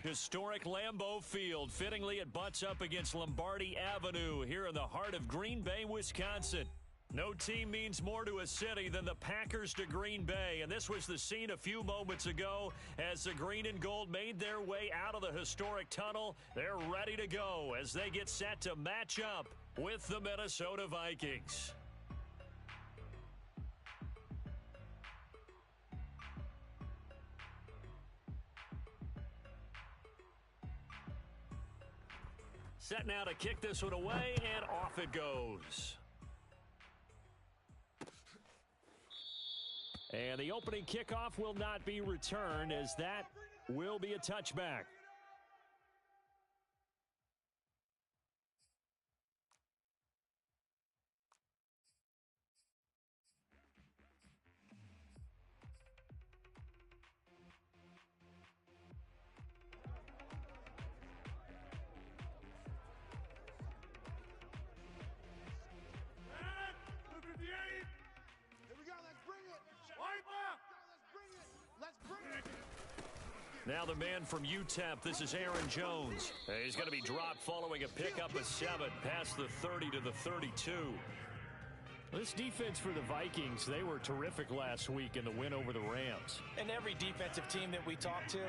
Historic Lambeau Field. Fittingly, it butts up against Lombardi Avenue here in the heart of Green Bay, Wisconsin. No team means more to a city than the Packers to Green Bay, and this was the scene a few moments ago as the green and gold made their way out of the historic tunnel. They're ready to go as they get set to match up with the Minnesota Vikings. Set now to kick this one away, and off it goes. And the opening kickoff will not be returned, as that will be a touchback. Now the man from UTEP, this is Aaron Jones. He's going to be dropped following a pickup of 7 past the 30 to the 32. This defense for the Vikings, they were terrific last week in the win over the Rams. And every defensive team that we talk to,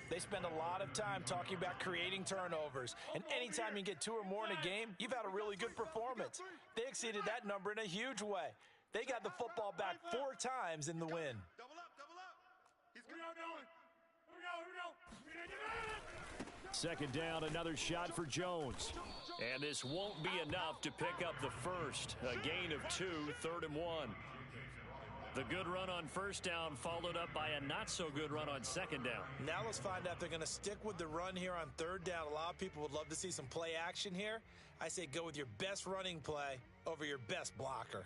they spend a lot of time talking about creating turnovers. And anytime you get 2 or more in a game, you've had a really good performance. They exceeded that number in a huge way. They got the football back 4 times in the win. Double up, double up. He's going. Here we go. Second down, another shot for Jones. And this won't be enough to pick up the first. A gain of 2, 3rd and 1. The good run on first down followed up by a not-so-good run on second down. Now let's find out if they're going to stick with the run here on 3rd down. A lot of people would love to see some play action here. I say go with your best running play over your best blocker.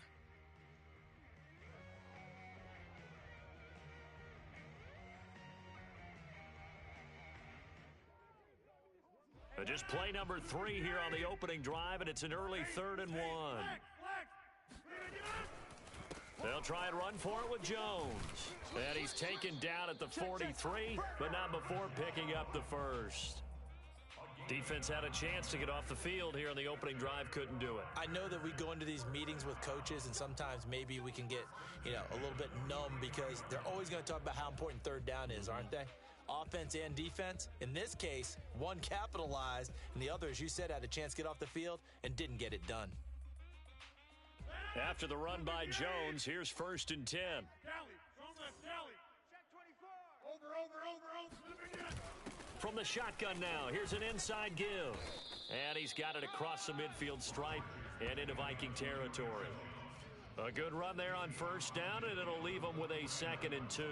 Just play number 3 here on the opening drive, and it's an early 3rd and 1. They'll try and run for it with Jones. And he's taken down at the 43, but not before picking up the first. Defense had a chance to get off the field here on the opening drive, couldn't do it. I know that we go into these meetings with coaches, and sometimes maybe we can get, a little bit numb because they're always going to talk about how important 3rd down is, aren't they? Offense and defense. In this case, one capitalized, and the other, as you said, had a chance to get off the field and didn't get it done. After the run by Jones, here's 1st and 10. From the shotgun now, here's an inside give. And he's got it across the midfield stripe and into Viking territory. A good run there on 1st down, and it'll leave them with a 2nd and 2.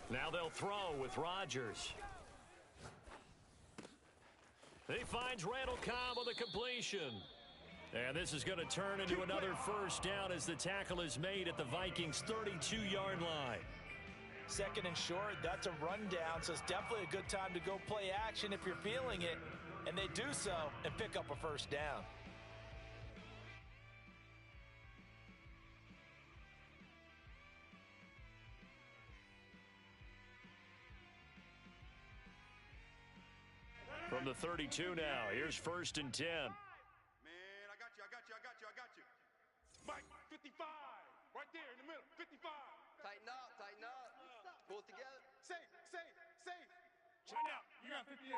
Now they'll throw with Rodgers. He finds Randall Cobb on the completion. And this is going to turn into another 1st down as the tackle is made at the Vikings' 32-yard line. 2nd and short, that's a rundown, so it's definitely a good time to go play action if you're feeling it. And they do so and pick up a 1st down. From the 32 now, here's 1st and 10. Man, I got you. Mike, 55, right there in the middle, 55. Tighten up. Pull it together. Safe. Check out, you got 58.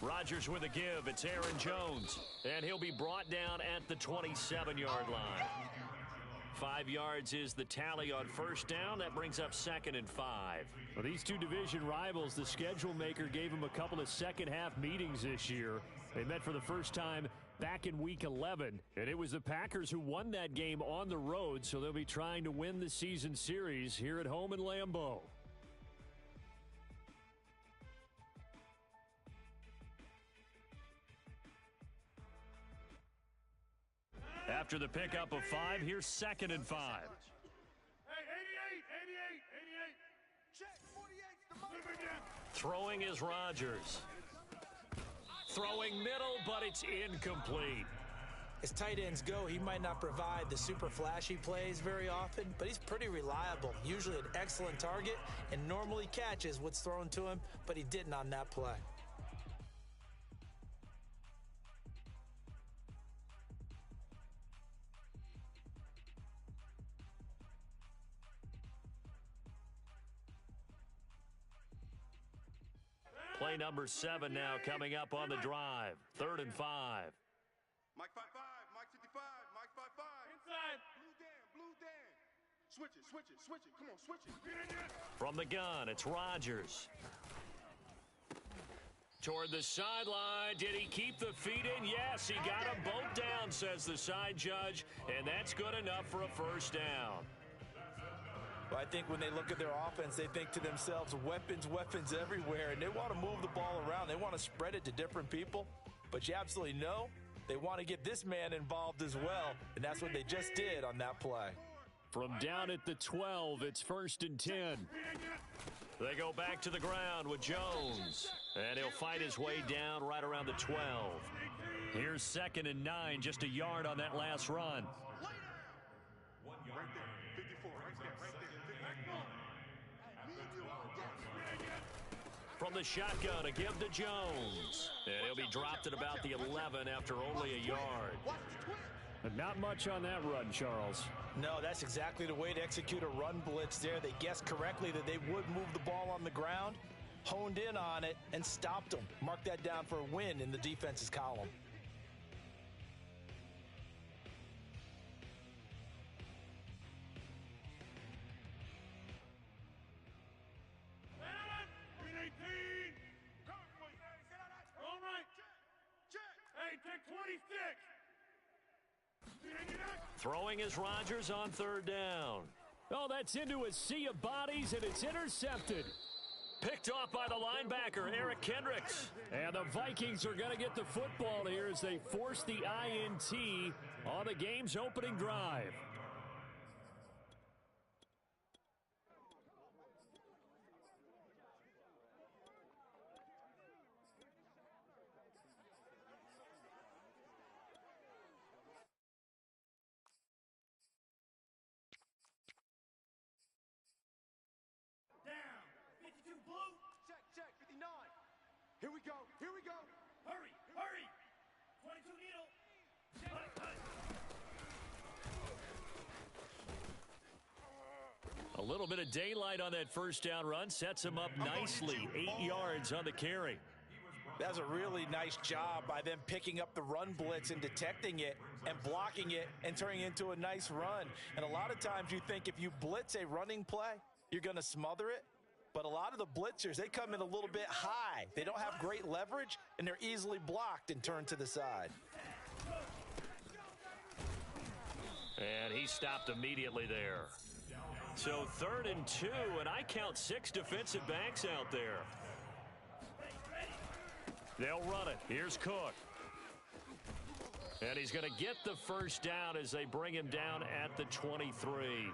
Rodgers with a give. It's Aaron Jones. And he'll be brought down at the 27-yard line. 5 yards is the tally on 1st down. That brings up 2nd and 5. Well, these two division rivals, the schedule maker gave them a couple of second-half meetings this year. They met for the first time back in Week 11, and it was the Packers who won that game on the road, so they'll be trying to win the season series here at home in Lambeau. After the pickup of 5, here's 2nd and 5. Hey, 88. Check, 48's the money. Throwing is Rodgers. Throwing middle, but it's incomplete. As tight ends go, he might not provide the super flashy plays very often, but he's pretty reliable, usually an excellent target, and normally catches what's thrown to him, but he didn't on that play. Play number 7 now coming up on the drive. 3rd and 5. Mike 5-5, Mike 55, Mike 5-5. Inside. Blue Dan. Switch it. Come on, switch it. From the gun, it's Rodgers. Toward the sideline. Did he keep the feet in? Yes, he got them both down, says the side judge, and that's good enough for a first down. Well, I think when they look at their offense, they think to themselves, weapons everywhere, and they want to move the ball around. They want to spread it to different people, but you absolutely know they want to get this man involved as well, and that's what they just did on that play. From down at the 12, it's 1st and 10. They go back to the ground with Jones, and he'll fight his way down right around the 12. Here's 2nd and 9, just a yard on that last run. From the shotgun, a give to Jones. And he'll be dropped at about the 11 after only a yard. But not much on that run, Charles. No, that's exactly the way to execute a run blitz there. They guessed correctly that they would move the ball on the ground, honed in on it, and stopped them. Mark that down for a win in the defense's column. Throwing is Rodgers on 3rd down. Oh, that's into a sea of bodies, and it's intercepted. Picked off by the linebacker, Eric Kendricks. And the Vikings are going to get the football here as they force the INT on the game's opening drive. Check, 59. Here we go. Hurry. 22 needle. A little bit of daylight on that first down run sets him up nicely. 8 yards on the carry. That's a really nice job by them picking up the run blitz and detecting it and blocking it and turning it into a nice run. And a lot of times you think if you blitz a running play, you're going to smother it. But a lot of the blitzers, they come in a little bit high. They don't have great leverage, and they're easily blocked and turned to the side. And he stopped immediately there. So 3rd and 2, and I count 6 defensive backs out there. They'll run it. Here's Cook. And he's going to get the first down as they bring him down at the 23.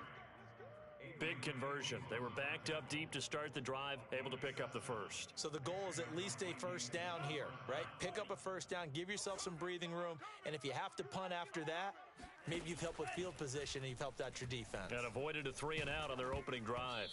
Big conversion. They were backed up deep to start the drive, able to pick up the first. So the goal is at least a first down here, right? Pick up a first down, give yourself some breathing room, and if you have to punt after that, maybe you've helped with field position and you've helped out your defense. And avoided a 3-and-out on their opening drive.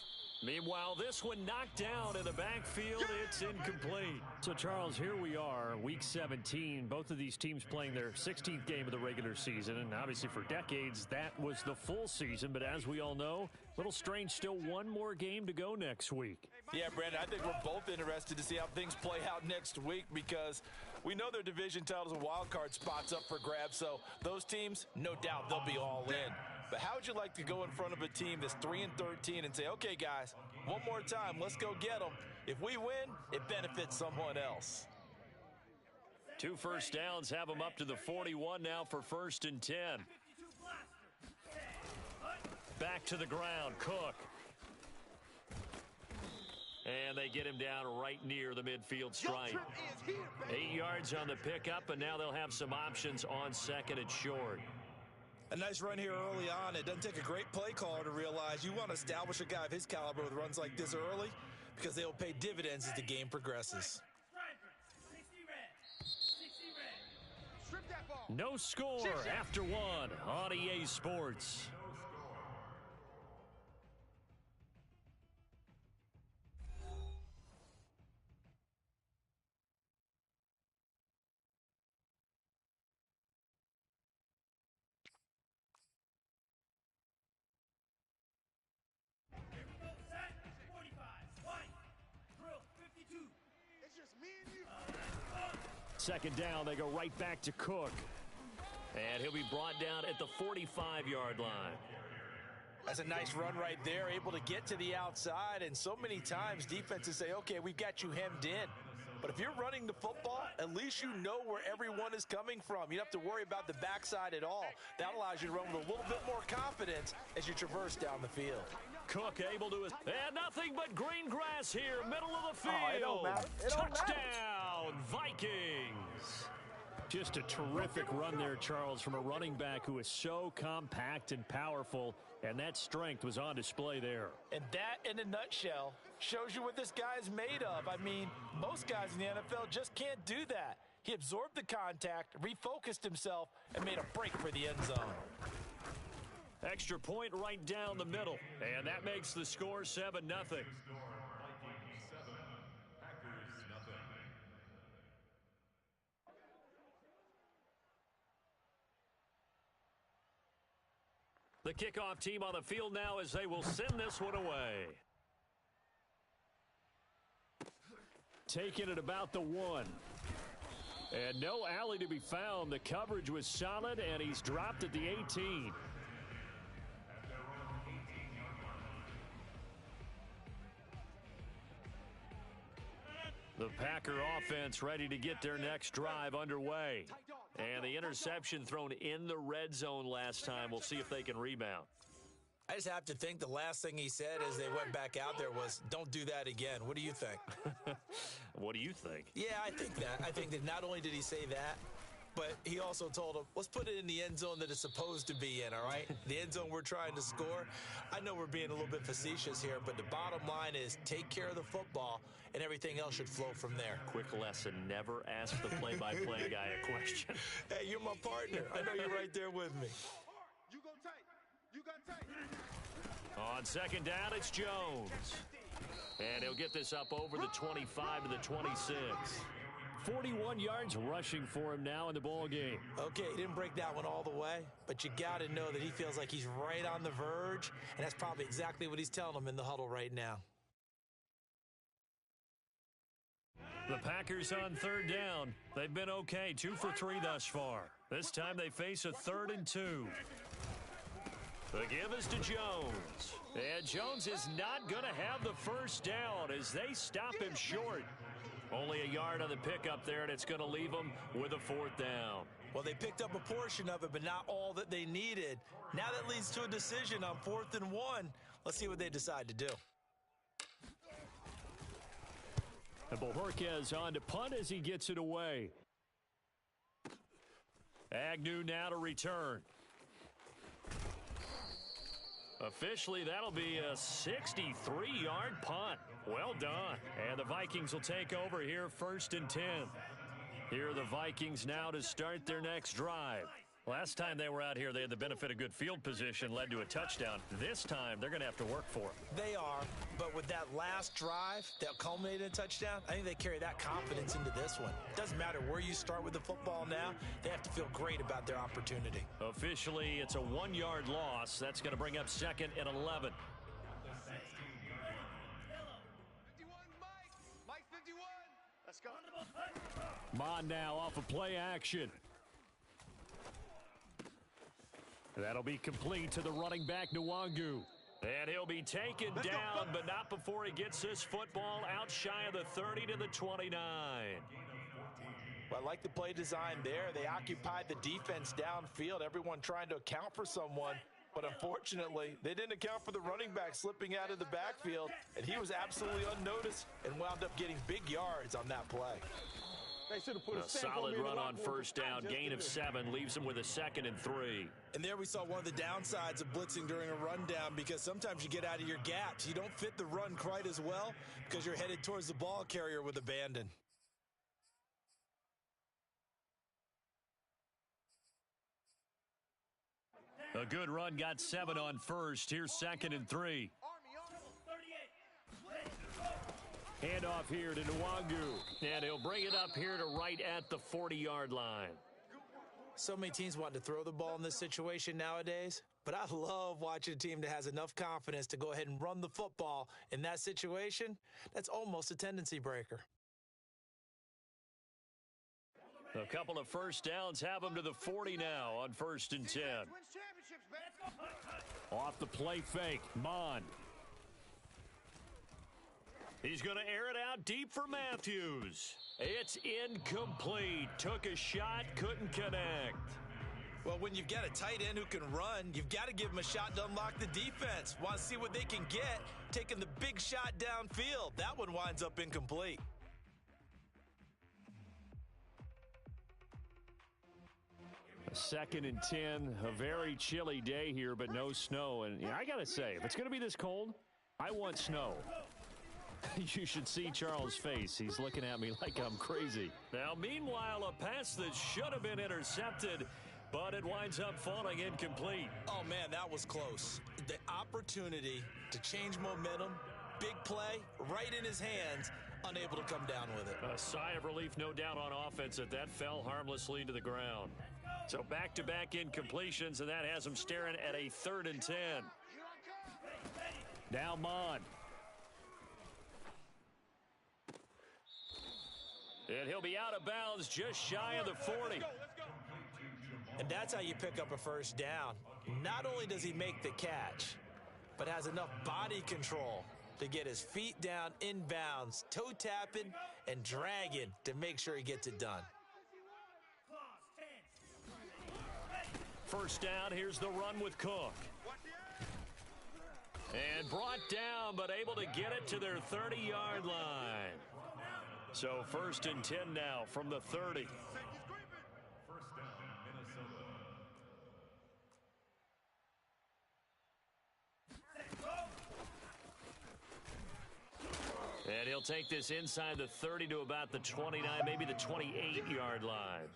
Meanwhile, this one knocked down in the backfield. It's incomplete. So, Charles, here we are, Week 17. Both of these teams playing their 16th game of the regular season. And obviously for decades, that was the full season. But as we all know, a little strange, still one more game to go next week. Yeah, Brandon, I think we're both interested to see how things play out next week because we know their division titles and wild card spots up for grabs. So those teams, no doubt, they'll be all in. But how would you like to go in front of a team that's 3-13 and say, okay, guys, one more time, let's go get them. If we win, it benefits someone else. 2 first downs have them up to the 41 now for 1st and 10. Back to the ground, Cook. And they get him down right near the midfield stripe. 8 yards on the pickup, and now they'll have some options on 2nd and short. A nice run here early on. It doesn't take a great play caller to realize you want to establish a guy of his caliber with runs like this early because they will pay dividends as the game progresses. No score after one on EA Sports. Second down, they go right back to Cook. And he'll be brought down at the 45-yard line. That's a nice run right there, able to get to the outside. And so many times defenses say, okay, we've got you hemmed in. But if you're running the football, at least you know where everyone is coming from. You don't have to worry about the backside at all. That allows you to run with a little bit more confidence as you traverse down the field. Cook able to, and nothing but green grass here, middle of the field. Touchdown, Vikings. Just a terrific run there, Charles, from a running back who is so compact and powerful, and that strength was on display there. And that, in a nutshell, shows you what this guy is made of. I mean, most guys in the NFL just can't do that. He absorbed the contact, refocused himself, and made a break for the end zone. Extra point right down the middle, and that makes the score 7-0. The kickoff team on the field now as they will send this one away. Taking it about the 1. And no alley to be found. The coverage was solid, and he's dropped at the 18. The Packer offense ready to get their next drive underway. And the interception thrown in the red zone last time. We'll see if they can rebound. I just have to think the last thing he said as they went back out there was, don't do that again. What do you think? What do you think? Yeah, I think that. I think that not only did he say that, but he also told him, let's put it in the end zone that it's supposed to be in, all right? The end zone we're trying to score. I know we're being a little bit facetious here, but the bottom line is take care of the football, and everything else should flow from there. Quick lesson, never ask the play-by-play guy a question. Hey, you're my partner. I know you're right there with me. You go tight. You got tight. On second down, it's Jones. And he'll get this up over the 25 to the 26. 41 yards rushing for him now in the ball game. Okay, he didn't break that one all the way, but you got to know that he feels like he's right on the verge, and that's probably exactly what he's telling them in the huddle right now. The Packers on third down. They've been okay, 2 for 3 thus far. This time they face a 3rd and 2. The give is to Jones. And Jones is not going to have the first down as they stop him short. Only a yard on the pickup there, and it's going to leave them with a 4th down. Well, they picked up a portion of it, but not all that they needed. Now that leads to a decision on 4th and 1. Let's see what they decide to do. And Bojorquez on to punt as he gets it away. Agnew now to return. Officially, that'll be a 63-yard punt. Well done. And the Vikings will take over here 1st and 10. Here are the Vikings now to start their next drive. Last time they were out here, they had the benefit of good field position, led to a touchdown. This time, they're going to have to work for it. They are, but with that last drive that culminated in a touchdown, I think they carry that confidence into this one. Doesn't matter where you start with the football now, they have to feel great about their opportunity. Officially, it's a 1-yard loss. That's going to bring up 2nd and 11. 51, Mike 51. Let's go. Mon now off of play action. That'll be complete to the running back, Nwangu. And he'll be taken down, but not before he gets this football out shy of the 30 to the 29. Well, I like the play design there. They occupied the defense downfield, everyone trying to account for someone. But unfortunately, they didn't account for the running back slipping out of the backfield, and he was absolutely unnoticed and wound up getting big yards on that play. They should have put A solid run on first down, gain of 7, leaves him with a 2nd and 3. And there we saw one of the downsides of blitzing during a rundown, because sometimes you get out of your gaps. You don't fit the run quite as well because you're headed towards the ball carrier with abandon. A good run, got 7 on first. Here's 2nd and 3. Handoff here to Nwangu, and he'll bring it up here to right at the 40-yard line. So many teams want to throw the ball in this situation nowadays, but I love watching a team that has enough confidence to go ahead and run the football in that situation. That's almost a tendency breaker. A couple of first downs have him to the 40 now on 1st and 10. Off the play fake, Mon. He's going to air it out deep for Matthews. It's incomplete. Took a shot, couldn't connect. Well, when you've got a tight end who can run, you've got to give him a shot to unlock the defense. Want to see what they can get, taking the big shot downfield. That one winds up incomplete. Second and 10, a very chilly day here, but no snow. And I got to say, if it's going to be this cold, I want snow. You should see Charles' face. He's looking at me like I'm crazy. Now, meanwhile, a pass that should have been intercepted, but it winds up falling incomplete. Oh, man, that was close. The opportunity to change momentum, big play, right in his hands, unable to come down with it. A sigh of relief, no doubt, on offense that fell harmlessly to the ground. So back-to-back incompletions, and that has him staring at a 3rd and 10. Now Mon. And he'll be out of bounds just shy of the 40. And that's how you pick up a first down. Not only does he make the catch, but has enough body control to get his feet down inbounds, toe tapping and dragging to make sure he gets it done. First down, here's the run with Cook. And brought down, but able to get it to their 30-yard line. So 1st and 10 now from the 30. And he'll take this inside the 30 to about the 29, maybe the 28-yard line.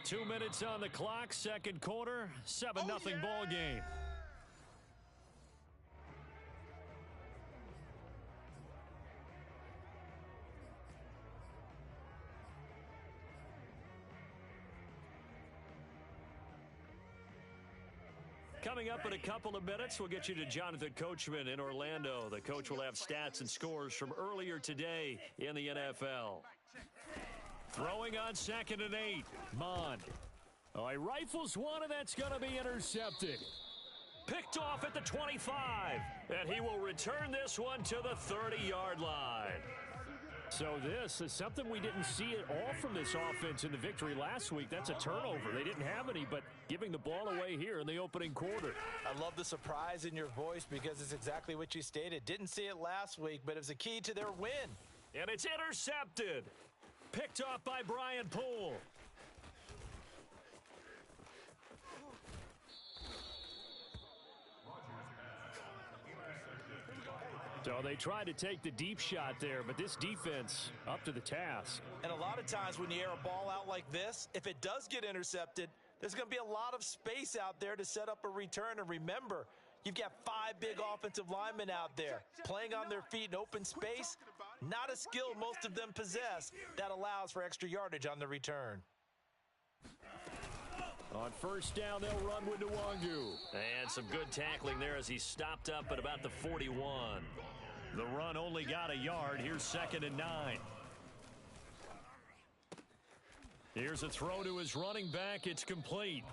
2 minutes on the clock, second quarter, 7-0 ball game. Coming up in a couple of minutes, we'll get you to Jonathan Coachman in Orlando. The coach will have stats and scores from earlier today in the NFL. Throwing on 2nd and 8. Mon. Oh, he rifles one, and that's going to be intercepted. Picked off at the 25. And he will return this one to the 30-yard line. So this is something we didn't see at all from this offense in the victory last week. That's a turnover. They didn't have any, but giving the ball away here in the opening quarter. I love the surprise in your voice because it's exactly what you stated. Didn't see it last week, but it was a key to their win. And it's intercepted. Picked off by Brian Poole. So they tried to take the deep shot there, but this defense up to the task. And a lot of times when you air a ball out like this, if it does get intercepted, there's going to be a lot of space out there to set up a return. And remember, you've got 5 big offensive linemen out there playing on their feet in open space. Not a skill most of them possess that allows for extra yardage on the return. On first down, they'll run with Nwangu. And some good tackling there as he stopped up at about the 41. The run only got a yard. Here's 2nd and 9. Here's a throw to his running back. It's complete.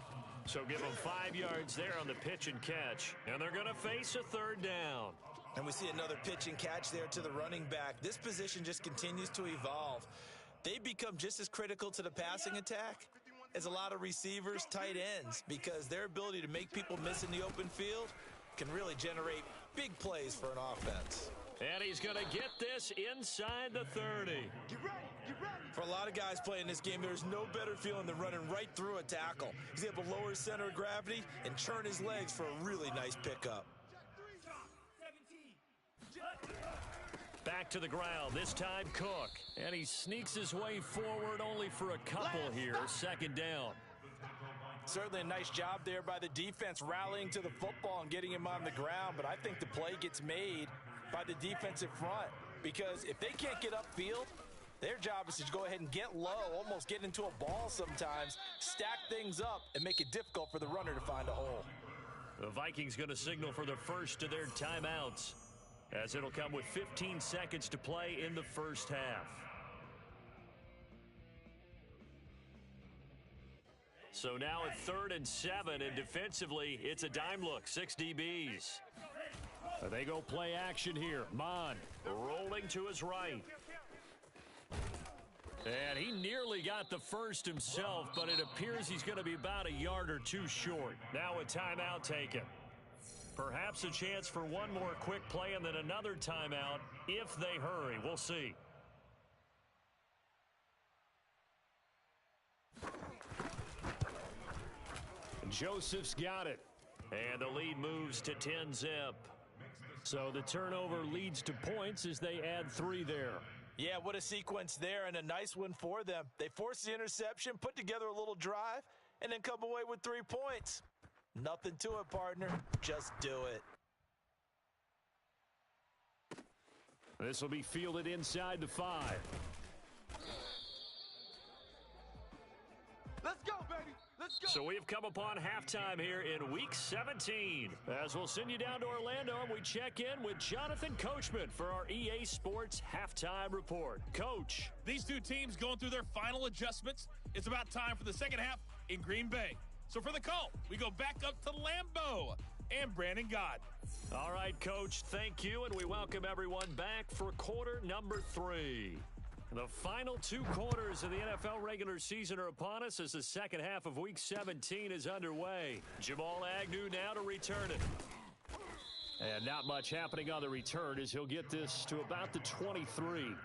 So give him 5 yards there on the pitch and catch. And they're going to face a 3rd down. And we see another pitch and catch there to the running back. This position just continues to evolve. They become just as critical to the passing attack as a lot of receivers, tight ends, because their ability to make people miss in the open field can really generate big plays for an offense. And he's going to get this inside the 30. Get ready, get ready. For a lot of guys playing this game, there's no better feeling than running right through a tackle. He's able to lower his center of gravity and churn his legs for a really nice pickup. Back to the ground, this time Cook. And he sneaks his way forward only for a couple here. Second down. Certainly a nice job there by the defense rallying to the football and getting him on the ground. But I think the play gets made by the defensive front, because if they can't get upfield, their job is to go ahead and get low, almost get into a ball sometimes, stack things up, and make it difficult for the runner to find a hole. The Vikings going to signal for the first of their timeouts, as it'll come with 15 seconds to play in the first half. So now at 3rd and 7, and defensively, it's a dime look, 6 DBs. They go play action here. Mon rolling to his right. And he nearly got the first himself, but it appears he's going to be about a yard or two short. Now a timeout taken. Perhaps a chance for one more quick play and then another timeout if they hurry. We'll see. Joseph's got it. And the lead moves to 10-zip. So the turnover leads to points as they add 3 there. Yeah, what a sequence there, and a nice one for them. They force the interception, put together a little drive, and then come away with 3 points. Nothing to it, partner. Just do it. This will be fielded inside the 5. Let's go, baby. Let's go. So we've come upon halftime here in Week 17. As we'll send you down to Orlando, and we check in with Jonathan Coachman for our EA Sports Halftime Report. Coach. These two teams going through their final adjustments. It's about time for the second half in Green Bay. So for the call, we go back up to Lambeau and Brandon Gott. All right, Coach, thank you, and we welcome everyone back for quarter number 3. The final 2 quarters of the NFL regular season are upon us as the second half of Week 17 is underway. Jamal Agnew now to return it. And not much happening on the return as he'll get this to about the 23.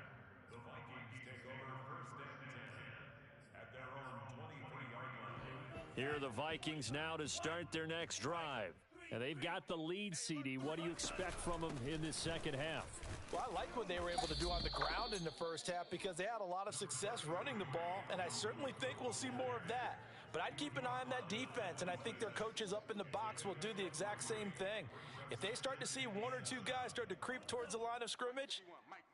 Here are the Vikings now to start their next drive. And they've got the lead, CD. What do you expect from them in this second half? Well, I like what they were able to do on the ground in the first half because they had a lot of success running the ball, and I certainly think we'll see more of that. But I'd keep an eye on that defense, and I think their coaches up in the box will do the exact same thing. If they start to see 1 or 2 guys start to creep towards the line of scrimmage,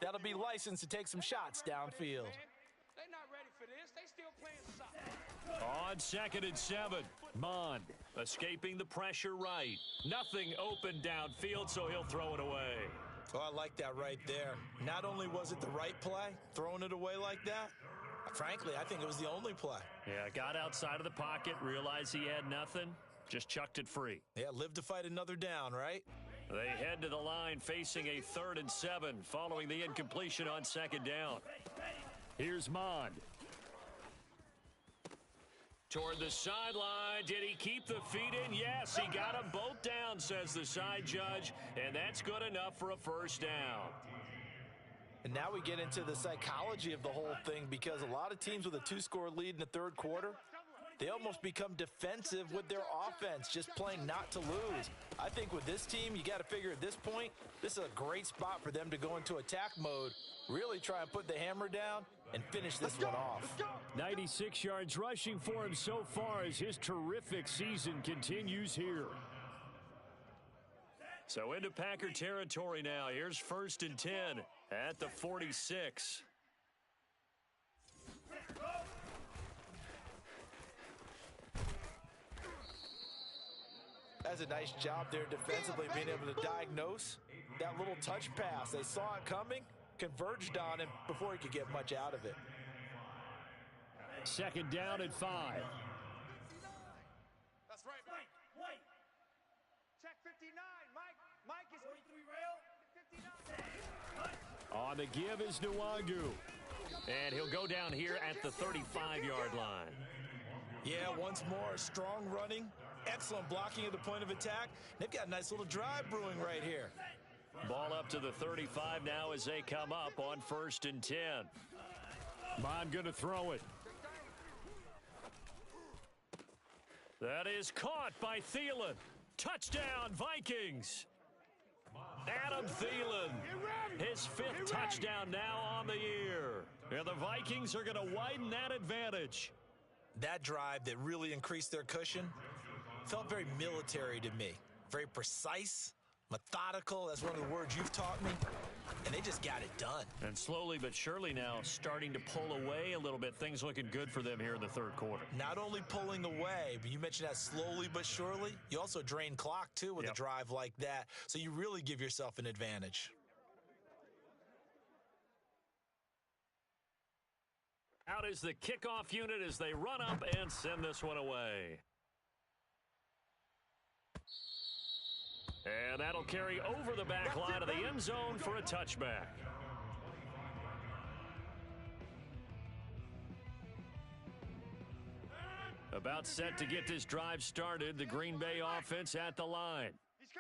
that'll be licensed to take some shots downfield. They're not ready for this. They still playing soccer. On 2nd and 7, Mond escaping the pressure right. Nothing open downfield, so he'll throw it away. Oh, I like that right there. Not only was it the right play, throwing it away like that, frankly, I think it was the only play. Yeah, got outside of the pocket, realized he had nothing, just chucked it free. Yeah, live to fight another down, right? They head to the line facing a 3rd and 7 following the incompletion on 2nd down. Here's Mond. Toward the sideline. Did he keep the feet in? Yes, he got them both down, says the side judge, and that's good enough for a first down. And now we get into the psychology of the whole thing because a lot of teams with a 2-score lead in the 3rd quarter, they almost become defensive with their offense, just playing not to lose. I think with this team, you got to figure at this point, this is a great spot for them to go into attack mode, really try and put the hammer down and finish this one off. 96 yards rushing for him so far as his terrific season continues here. So into Packer territory now. Here's 1st and 10 at the 46. That's a nice job there defensively, being able to diagnose that little touch pass. They saw it coming, converged on him before he could get much out of it. 2nd down and 5. That's right, Mike. Wait. Check 59. Mike is 43 rail. 59. On the give is Nwangu. And he'll go down here at the 35-yard line. Yeah, once more, strong running Excellent blocking at the point of attack. They've got a nice little drive brewing right here. Ball up to the 35 now as they come up on 1st and 10. Bond going to throw it. That is caught by Thielen. Touchdown, Vikings. Adam Thielen, his 5th touchdown now on the year. And the Vikings are going to widen that advantage. That drive that really increased their cushion felt very military to me. Very precise, methodical. That's one of the words you've taught me. And they just got it done. And slowly but surely now starting to pull away a little bit. Things looking good for them here in the 3rd quarter. Not only pulling away, but you mentioned that slowly but surely. You also drain clock, too, with a drive like that. So you really give yourself an advantage. Out is the kickoff unit as they run up and send this one away. And that'll carry over the back line of the end zone for a touchback. About set to get this drive started, the Green Bay offense at the line.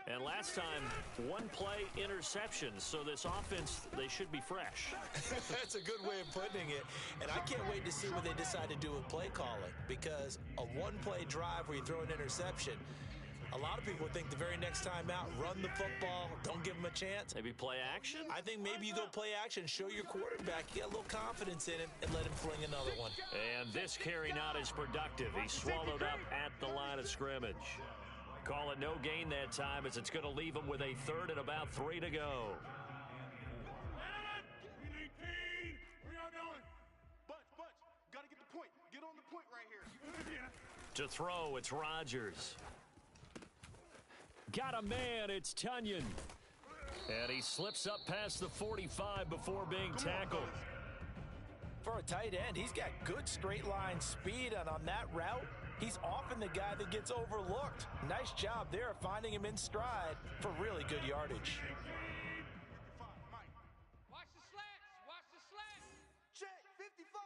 And last time, 1-play interception, so this offense, they should be fresh. That's a good way of putting it. And I can't wait to see what they decide to do with play calling, because a 1-play drive where you throw an interception, a lot of people think the very next time out, run the football, don't give them a chance. Maybe play action? I think maybe you go play action, show your quarterback, you got a little confidence in him, and let him fling another one. And this carry not as productive. He's swallowed up at the line of scrimmage. Call it no gain that time as it's going to leave him with a 3rd and about 3 to go. Gotta get the point. Get on the point right here. To throw, it's Rodgers. Got a man, it's Tunyon. And he slips up past the 45 before being tackled. For a tight end, he's got good straight line speed, and on that route, he's often the guy that gets overlooked. Nice job there finding him in stride for really good yardage. Watch the slats. Watch the slats. Check, 55.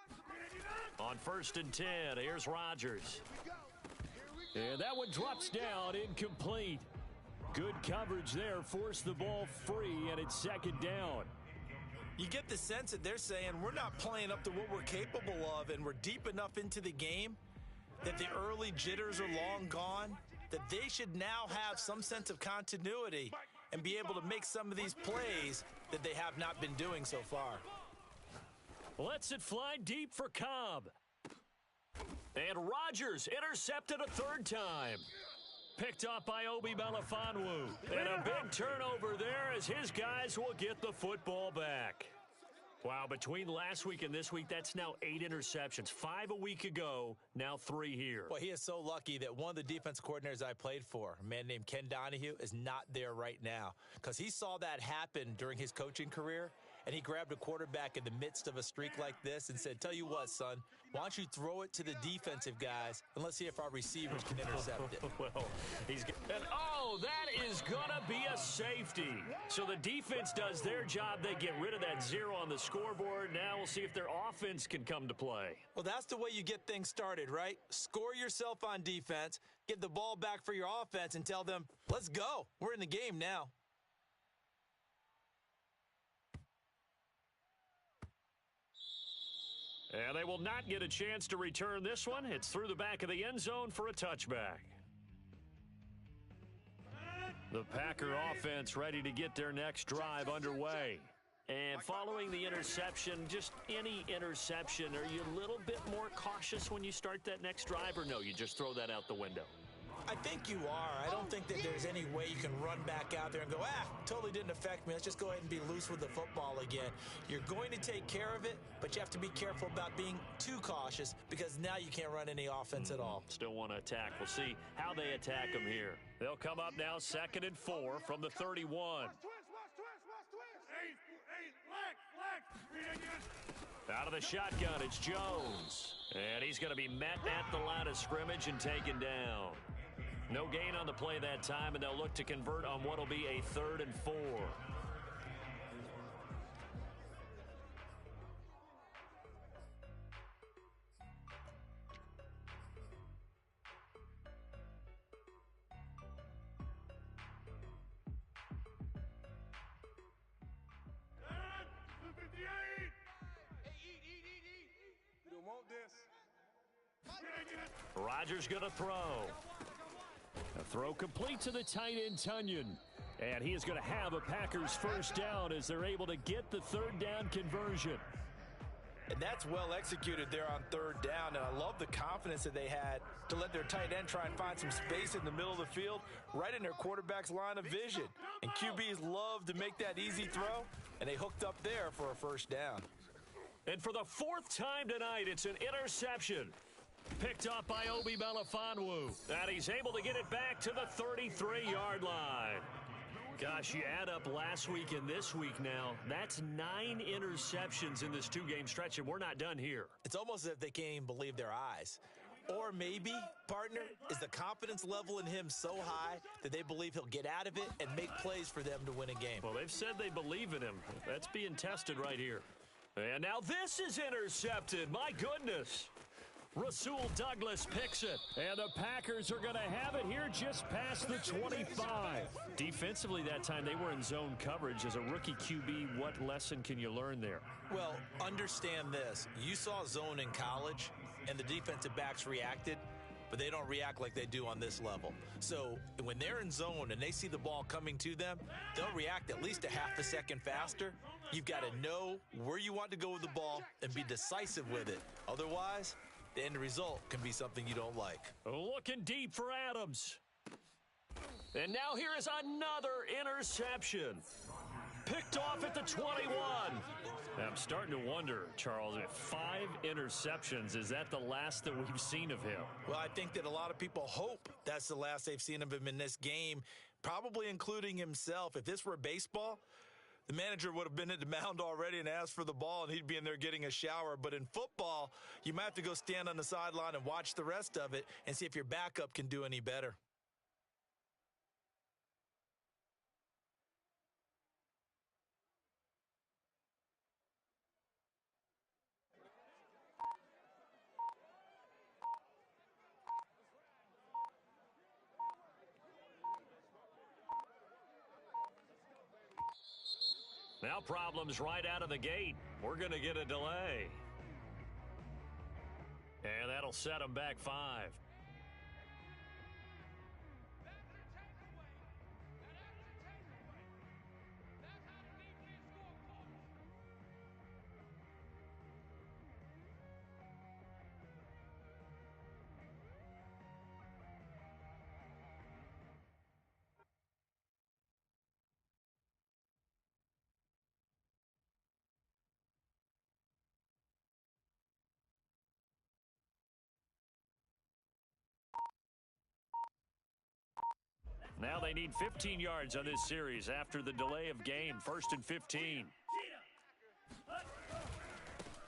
On 1st and 10, here's Rodgers. And that one drops down, incomplete. Good coverage there, forced the ball free, and it's 2nd down. You get the sense that they're saying we're not playing up to what we're capable of, and we're deep enough into the game that the early jitters are long gone, that they should now have some sense of continuity and be able to make some of these plays that they have not been doing so far. Lets it fly deep for Cobb. And Rodgers intercepted a 3rd time. Picked up by Obi Melifonwu. And a big turnover there as his guys will get the football back. Wow, between last week and this week, that's now 8 interceptions. 5 a week ago, now 3 here. Well, he is so lucky that one of the defense coordinators I played for, a man named Ken Donahue, is not there right now. Because he saw that happen during his coaching career, and he grabbed a quarterback in the midst of a streak like this and said, tell you what, son, why don't you throw it to the defensive guys, and let's see if our receivers can intercept it. Well, and that is going to be a safety. So the defense does their job. They get rid of that 0 on the scoreboard. Now we'll see if their offense can come to play. Well, that's the way you get things started, right? Score yourself on defense, get the ball back for your offense, and tell them, let's go. We're in the game now. And they will not get a chance to return this one. It's through the back of the end zone for a touchback. The Packer offense ready to get their next drive underway. And following the interception, just any interception, are you a little bit more cautious when you start that next drive, or no, you just throw that out the window? I think you are. I don't think that there's any way you can run back out there and go, totally didn't affect me. Let's just go ahead and be loose with the football again. You're going to take care of it, but you have to be careful about being too cautious because now you can't run any offense at all. Still want to attack. We'll see how they attack them here. They'll come up now 2nd and 4 from the 31. Out of the shotgun, it's Jones. And he's going to be met at the line of scrimmage and taken down. No gain on the play that time, and they'll look to convert on what will be a 3rd and 4. Rodgers going to throw. A throw complete to the tight end, Tunyon. And he is going to have a Packers first down as they're able to get the third down conversion. And that's well executed there on third down. And I love the confidence that they had to let their tight end try and find some space in the middle of the field, right in their quarterback's line of vision. And QBs love to make that easy throw, and they hooked up there for a first down. And for the fourth time tonight, it's an interception. Picked up by Obi Melifonwu. And he's able to get it back to the 33-yard line. Gosh, you add up last week and this week now, that's 9 interceptions in this two-game stretch, and we're not done here. It's almost as if they can't even believe their eyes. Or maybe, partner, is the confidence level in him so high that they believe he'll get out of it and make plays for them to win a game. Well, they've said they believe in him. That's being tested right here. And now this is intercepted. My goodness. Rasul Douglas picks it, and the Packers are going to have it here just past the 25. Defensively that time, they were in zone coverage. As a rookie QB, what lesson can you learn there? Well, understand this. You saw zone in college, and the defensive backs reacted, but they don't react like they do on this level. So when they're in zone and they see the ball coming to them, they'll react at least a half a second faster. You've got to know where you want to go with the ball and be decisive with it. Otherwise, the end result can be something you don't like. Looking deep for Adams. And now here is another interception. Picked off at the 21. I'm starting to wonder, Charles, if 5 interceptions, is that the last that we've seen of him? Well, I think that a lot of people hope that's the last they've seen of him in this game, probably including himself. If this were baseball, the manager would have been at the mound already and asked for the ball, and he'd be in there getting a shower. But in football, you might have to go stand on the sideline and watch the rest of it and see if your backup can do any better. Now problems right out of the gate. We're going to get a delay. And that'll set them back 5. Now they need 15 yards on this series after the delay of game. 1st and 15.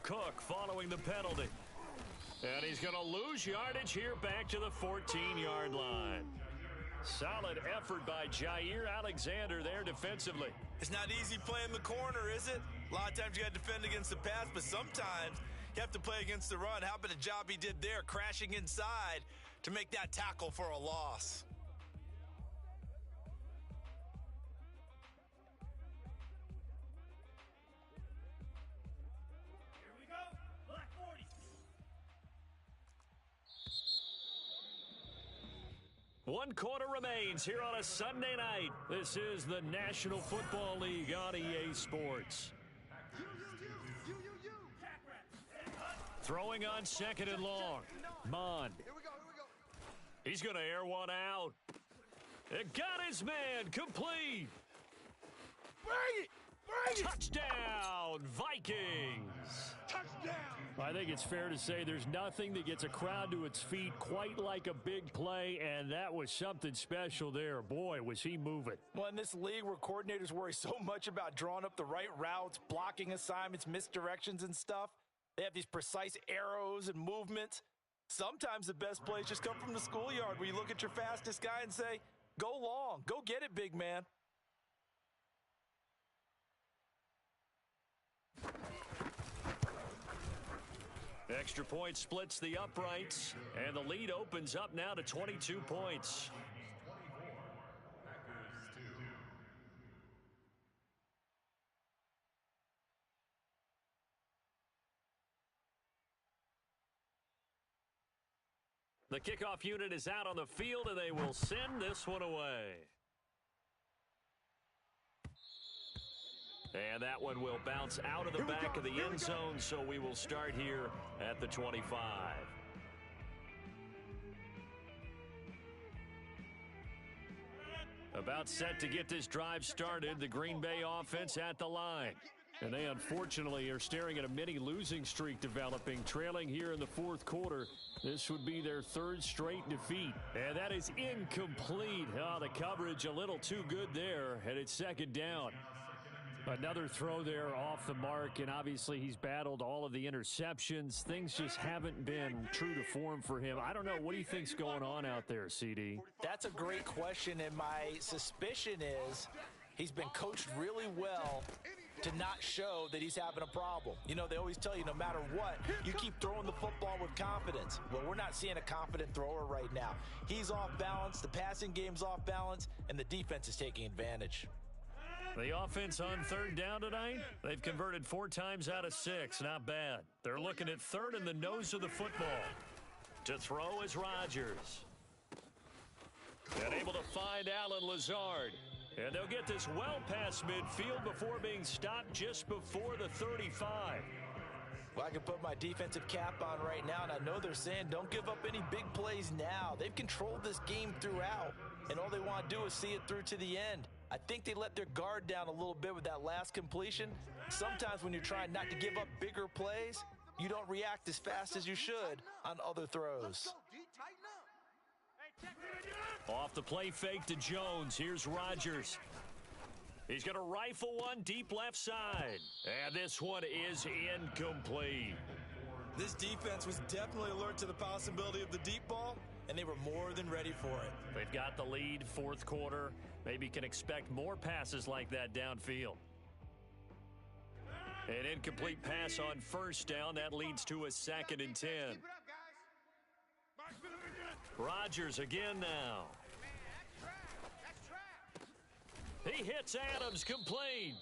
Cook following the penalty. And he's going to lose yardage here back to the 14-yard line. Solid effort by Jair Alexander there defensively. It's not easy playing the corner, is it? A lot of times you got to defend against the pass, but sometimes you have to play against the run. How about the job he did there, crashing inside to make that tackle for a loss? One quarter remains here on a Sunday night. This is the National Football League on EA Sports. Throwing on 2nd and long. Mond. He's going to air one out. It got his man complete. Bring it! Bring it! Touchdown, Vikings. Touchdown! I think it's fair to say there's nothing that gets a crowd to its feet quite like a big play, and that was something special there. Boy, was he moving. Well, in this league where coordinators worry so much about drawing up the right routes, blocking assignments, misdirections and stuff, they have these precise arrows and movements. Sometimes the best plays just come from the schoolyard where you look at your fastest guy and say, go long, go get it, big man. Extra point splits the uprights, and the lead opens up now to 22 points. The kickoff unit is out on the field, and they will send this one away. And that one will bounce out of the back of the end zone, so we will start here at the 25. About set to get this drive started, the Green Bay offense at the line. And they unfortunately are staring at a mini losing streak developing, trailing here in the fourth quarter. This would be their third straight defeat. And that is incomplete. Oh, the coverage a little too good there, and it's second down. Another throw there off the mark, and obviously he's battled all of the interceptions. Things just haven't been true to form for him. I don't know. What do you think's going on out there, CD? That's a great question, and my suspicion is he's been coached really well to not show that he's having a problem. You know, they always tell you no matter what, you keep throwing the football with confidence. Well, we're not seeing a confident thrower right now. He's off balance, the passing game's off balance, and the defense is taking advantage. The offense on third down tonight, they've converted 4 times out of 6. Not bad. They're looking at third in the nose of the football. To throw is Rodgers. And able to find Allen Lazard. And they'll get this well past midfield before being stopped just before the 35. Well, I can put my defensive cap on right now, and I know they're saying don't give up any big plays now. They've controlled this game throughout, and all they want to do is see it through to the end. I think they let their guard down a little bit with that last completion. Sometimes when you're trying not to give up bigger plays, you don't react as fast as you should on other throws. Off the play fake to Jones. Here's Rodgers. He's going to rifle one deep left side. And this one is incomplete. This defense was definitely alert to the possibility of the deep ball, and they were more than ready for it. They've got the lead, fourth quarter. Maybe can expect more passes like that downfield. An incomplete pass on first down. That leads to a 2nd and 10. Rodgers again now. He hits Adams complete.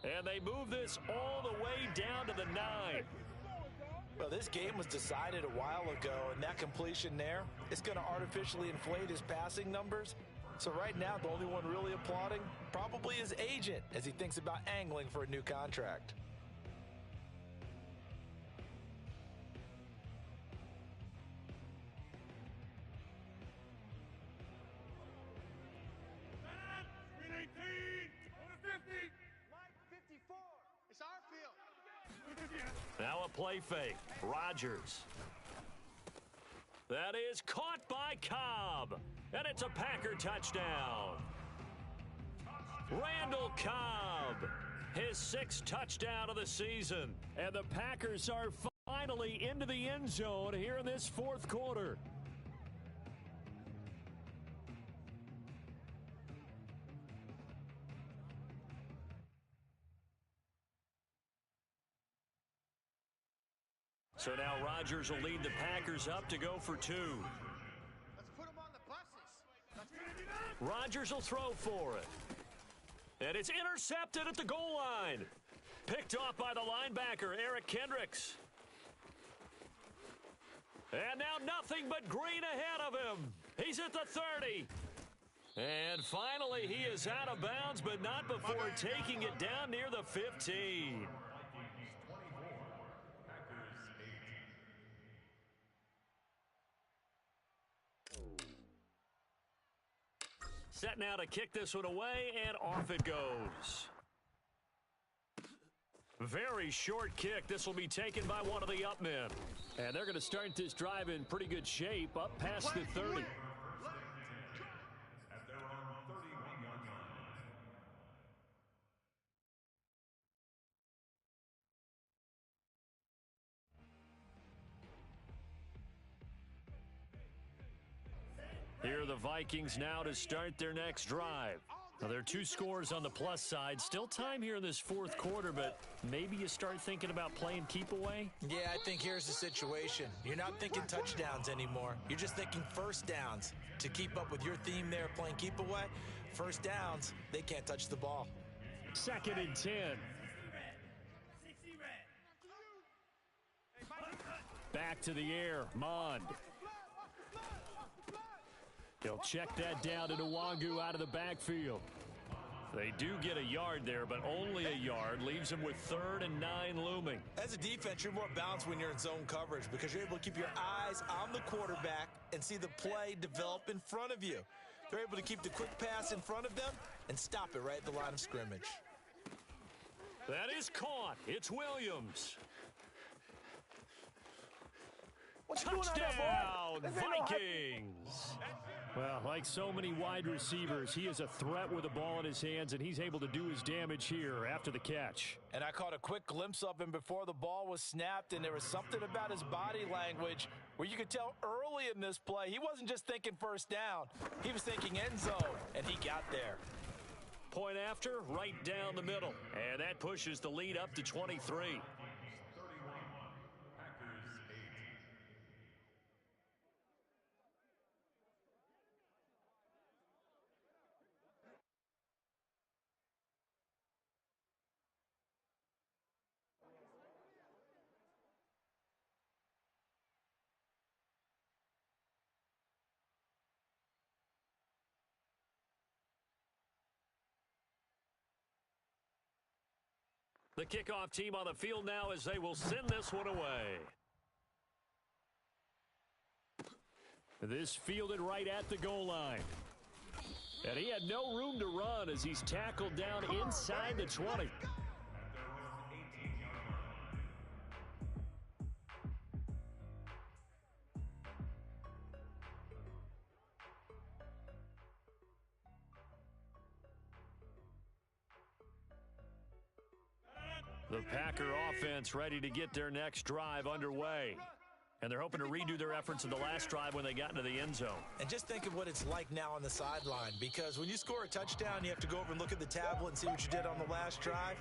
And they move this all the way down to the 9. Well, this game was decided a while ago, and that completion there, it's going to artificially inflate his passing numbers. So right now, the only one really applauding probably his agent as he thinks about angling for a new contract. Now a play fake. Rodgers. That is caught by Cobb. And it's a Packer touchdown. Randall Cobb, his 6th touchdown of the season. And the Packers are finally into the end zone here in this fourth quarter. So now Rodgers will lead the Packers up to go for 2. Let's put them on the buses. Rodgers will throw for it. And it's intercepted at the goal line. Picked off by the linebacker, Eric Kendricks. And now nothing but green ahead of him. He's at the 30. And finally, he is out of bounds, but not before taking it down near the 15. Set now to kick this one away, and off it goes. Very short kick. This will be taken by one of the up men. And they're going to start this drive in pretty good shape, up past the 30. Here are the Vikings now to start their next drive. Now, there are 2 scores on the plus side. Still time here in this fourth quarter, but maybe you start thinking about playing keep away? Yeah, I think here's the situation. You're not thinking touchdowns anymore. You're just thinking first downs. To keep up with your theme there, playing keep away, first downs, they can't touch the ball. 2nd and 10. Back to the air, Mond. He'll check that down to Nwangu out of the backfield. They do get a yard there, but only a yard. Leaves them with 3rd and 9 looming. As a defense, you're more balanced when you're in zone coverage because you're able to keep your eyes on the quarterback and see the play develop in front of you. They're able to keep the quick pass in front of them and stop it right at the line of scrimmage. That is caught. It's Williams. Touchdown, Vikings. Well, like so many wide receivers, he is a threat with the ball in his hands, and he's able to do his damage here after the catch. And I caught a quick glimpse of him before the ball was snapped, and there was something about his body language where you could tell early in this play, he wasn't just thinking first down. He was thinking end zone, and he got there. Point after, right down the middle. And that pushes the lead up to 23. The kickoff team on the field now as they will send this one away. This fielded right at the goal line. And he had no room to run as he's tackled down inside the 20. The Packer offense ready to get their next drive underway. And they're hoping to redo their efforts in the last drive when they got into the end zone. And just think of what it's like now on the sideline, because when you score a touchdown, you have to go over and look at the tablet and see what you did on the last drive.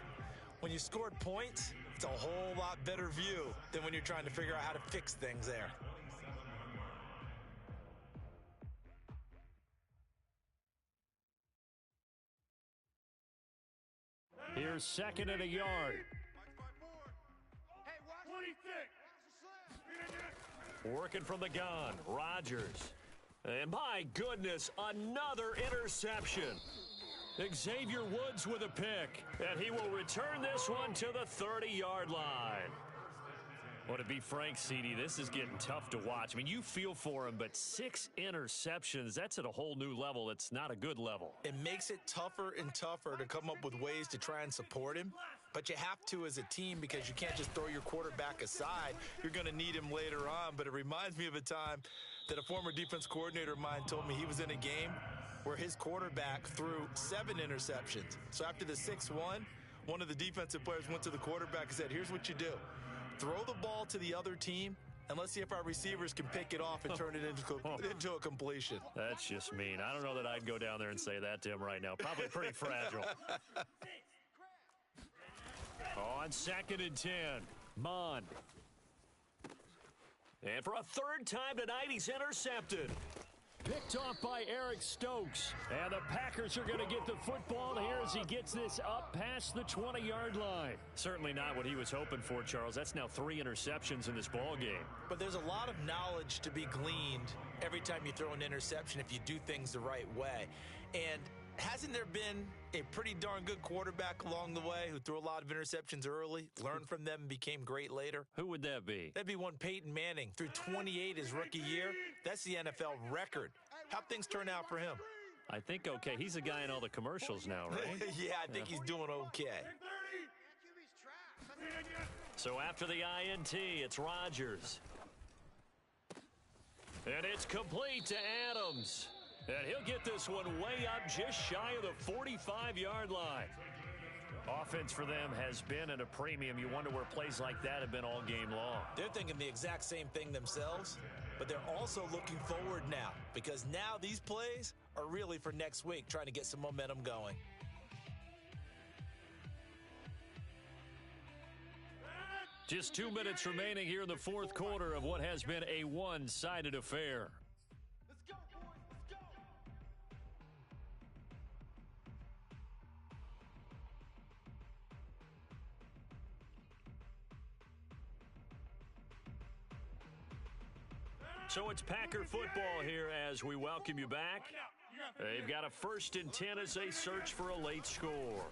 When you scored points, it's a whole lot better view than when you're trying to figure out how to fix things there. Here's 2nd and a yard. Working from the gun, Rodgers. And my goodness, another interception. Xavier Woods with a pick. And he will return this one to the 30-yard line. Well, to be frank, CD, this is getting tough to watch. I mean, you feel for him, but 6 interceptions, that's at a whole new level. It's not a good level. It makes it tougher and tougher to come up with ways to try and support him. But you have to as a team because you can't just throw your quarterback aside. You're going to need him later on. But it reminds me of a time that a former defense coordinator of mine told me he was in a game where his quarterback threw 7 interceptions. So after the 6-1, one of the defensive players went to the quarterback and said, here's what you do. Throw the ball to the other team, and let's see if our receivers can pick it off and turn it into a completion. That's just mean. I don't know that I'd go down there and say that to him right now. Probably pretty fragile. On 2nd and 10, Mond. And for a 3rd time tonight, he's intercepted. Picked off by Eric Stokes. And the Packers are going to get the football here as he gets this up past the 20-yard line. Certainly not what he was hoping for, Charles. That's now 3 interceptions in this ball game. But there's a lot of knowledge to be gleaned every time you throw an interception if you do things the right way. And hasn't there been a pretty darn good quarterback along the way who threw a lot of interceptions early, learned from them, and became great later? Who would that be? That'd be one Peyton Manning. Threw 28 his rookie year. That's the NFL record. How'd things turn out for him? I think okay. He's a guy in all the commercials now, right? Yeah, I think he's doing okay. So after the INT, it's Rodgers. And it's complete to Adams. And he'll get this one way up just shy of the 45-yard line. Offense for them has been at a premium. You wonder where plays like that have been all game long. They're thinking the exact same thing themselves, but they're also looking forward now because now these plays are really for next week, trying to get some momentum going. Just 2 minutes remaining here in the 4th quarter of what has been a one-sided affair. So it's Packer football here as we welcome you back. They've got a 1st and 10 as they search for a late score.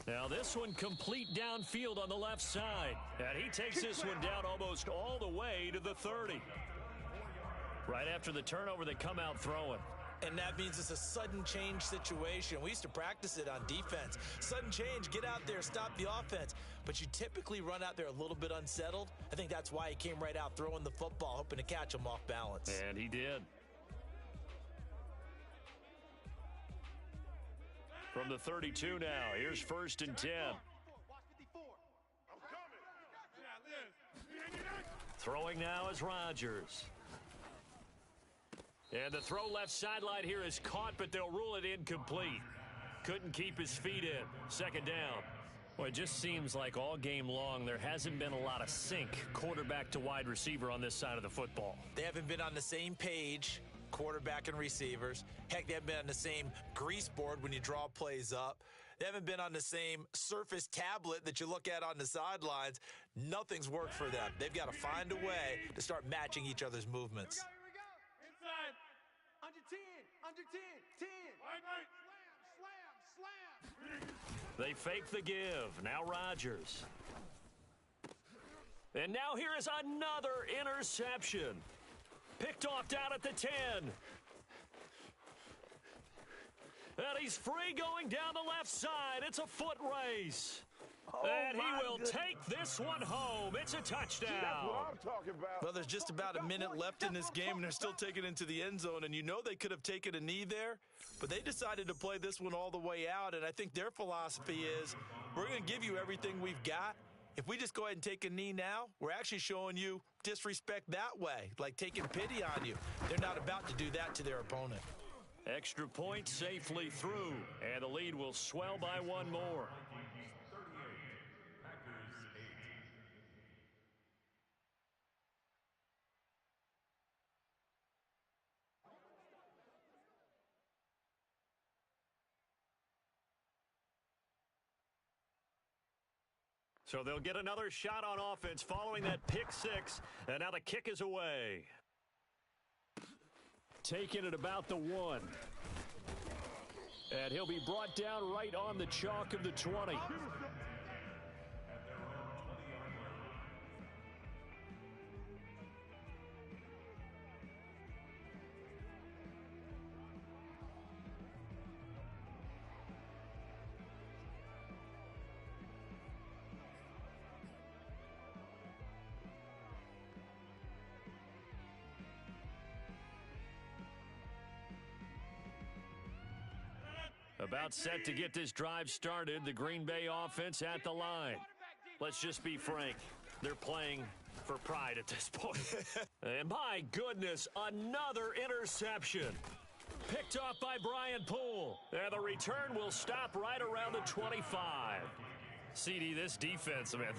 Now this one complete downfield on the left side. And he takes this one down almost all the way to the 30. Right after the turnover, they come out throwing. And that means it's a sudden change situation. We used to practice it on defense. Sudden change, get out there, stop the offense. But you typically run out there a little bit unsettled. I think that's why he came right out throwing the football, hoping to catch him off balance. And he did. From the 32 now, here's 1st and 10. Throwing now is Rodgers. And the throw left sideline here is caught, but they'll rule it incomplete. Couldn't keep his feet in. 2nd down. Well, it just seems like all game long there hasn't been a lot of sync quarterback to wide receiver on this side of the football. They haven't been on the same page, quarterback and receivers. Heck, they haven't been on the same grease board when you draw plays up. They haven't been on the same Surface tablet that you look at on the sidelines. Nothing's worked for them. They've got to find a way to start matching each other's movements. Under 10, under 10, 10. Slam. They fake the give. Now Rodgers. And now here is another interception. Picked off down at the 10. And he's free going down the left side. It's a foot race. And he will take this one home. It's a touchdown. That's what I'm talking about. Well, there's just about a minute left in this game, and they're still taking it into the end zone. And you know they could have taken a knee there, but they decided to play this one all the way out. And I think their philosophy is, we're going to give you everything we've got. If we just go ahead and take a knee now, we're actually showing you disrespect that way, like taking pity on you. They're not about to do that to their opponent. Extra point safely through, and the lead will swell by one more. So they'll get another shot on offense following that pick 6, and now the kick is away. Taking it about the 1. And he'll be brought down right on the chalk of the 20. About set to get this drive started, the Green Bay offense at the line. Let's just be frank, they're playing for pride at this point. And my goodness, another interception. Picked off by Brian Poole. And the return will stop right around the 25. CD, this defense, man,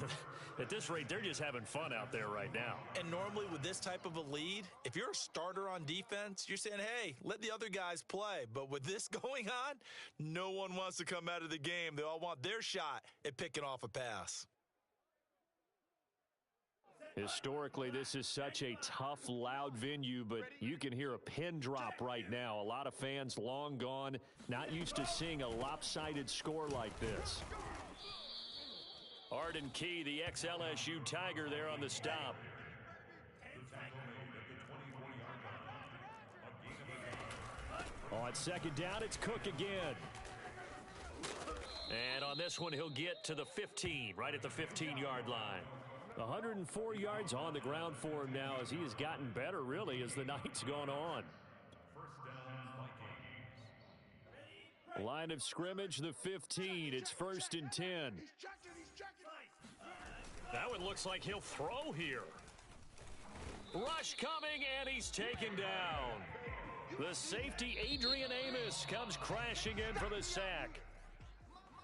at this rate, they're just having fun out there right now. And normally with this type of a lead, if you're a starter on defense, you're saying, hey, let the other guys play. But with this going on, no one wants to come out of the game. They all want their shot at picking off a pass. Historically, this is such a tough, loud venue, but you can hear a pin drop right now. A lot of fans long gone, not used to seeing a lopsided score like this. Arden Key, the ex-LSU Tiger, there on the stop. On 2nd down, it's Cook again. And on this one, he'll get to the 15, right at the 15-yard line. 104 yards on the ground for him now as he has gotten better, really, as the night's gone on. Line of scrimmage, the 15. It's 1st and 10. That one looks like he'll throw here. Rush coming, and he's taken down. The safety, Adrian Amos, comes crashing in for the sack.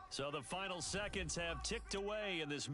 So the final seconds have ticked away in this